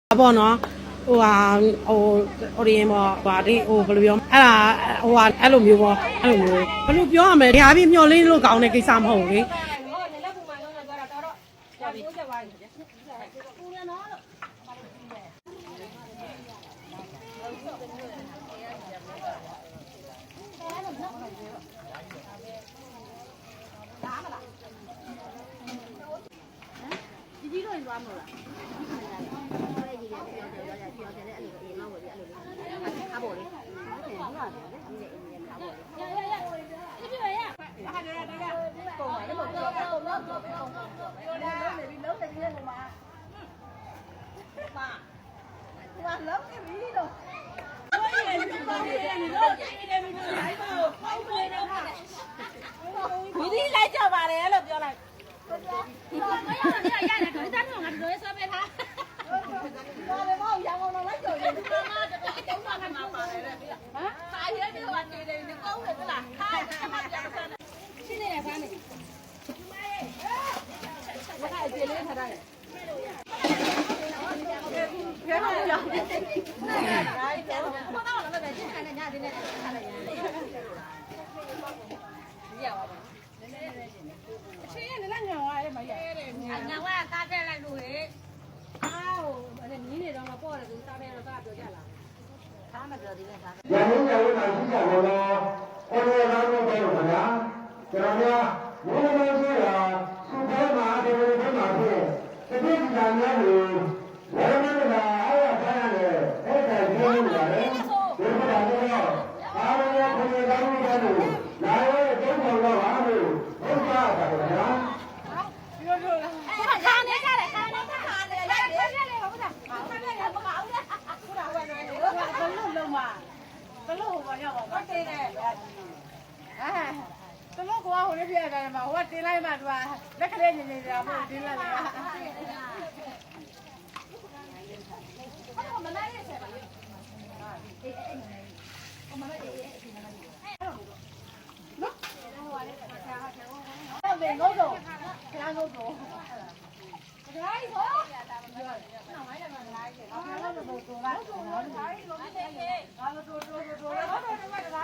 ပေါ့နော်ဟိုဟာဟိုဒီပေါ့ဗာဒီဟိုဘယ်လိုပြောအဲ့ဒါဟိုဟာအဲ့လိုမျိုးပေါ့အဲ့လိုမျိုးဘယ်လိုပြောရမလဲဒီအားဖြင့်မျောလင်းလို့ကောင်းတဲ့ကိစ္စမဟုတ်ဘူးလေကြီးတော့သွားမလို့လားအဘောလေးမီဒီလိုက်ကြပါတယ်လို့ပြောလိုက်ဒီတော့မရတော့နေရတယ်ခဏတန်းတော့ငါတို့ဆွဲပေးထားတော်တယ်မောင်ရအောင်တော့လိုက်ကြတယ်ဒီမှာတော့အကျုံးမှမှာပါတယ်လေဟမ်ခါရဲပြီးတော့နေတယ်ကောင်းတယ်လားခါရမှာပြန်ဆန်းရှင်းနေတယ်ဆန်းနေဒီမရဲ့ဘာကကျေလေးထားတယ်ဘယ်မှာကြောက်လဲဒါကြောက်ဘာတော့လည်းပဲရှင်းနေညဒီနေ့ထားလိုက်ရတယ်ရပါပါအချင်းရလည်းညောင်းရတယ်မရညောင်းကကားတက်လိုက်လို့လေအားဟိုအဲ့နင်းနေတော့မပေါ့တယ်သူစားတယ်တော့စားပြောကြလားစားမပြောသေးနဲ့စားရန်ကုန်ရောက်လာရှိကြတော့အော်ရလာတော့ပြောလို့ခင်ဗျာကျွန်တော်များဘုရားတော်ဆိုတာသူ့ဘက်မှာဒီလိုဘက်မှာဖြစ်ဒီကိစ္စများကိုဝရမကအားရဖမ်းရတယ်အဲ့ဒါပြောလို့ရတယ်ဒီမှာတော့အားရဘုရားတော်ကိုလာရဲတုံးဆောင်တော့ပါလို့ဟုတ်ပါပါခင်ဗျာပြောလို့လားခါနေကြတယ်ခါနေကြခါနေရတယ်ဆက်နေပါဦးသားဆက်နေရမကောင်းလေခုနကဝယ်နေတယ်ဘလို့လုံးမဘလို့ဟိုရောက်ပါဘာတင်းနေဘလို့ကွာဟိုလေးပြရတယ်မှာဟိုကတင်းလိုက်မှသူကလက်ကလေးညင်ညင်ကြမှာတင်းလိုက်လေမလိုက်ရဆက်ပါမလိုက်ရ对，我走，给他我走。来一个。那我也能来一个。我走走走了。我走我来一个，你来一个。我走走走走了。我走这边来。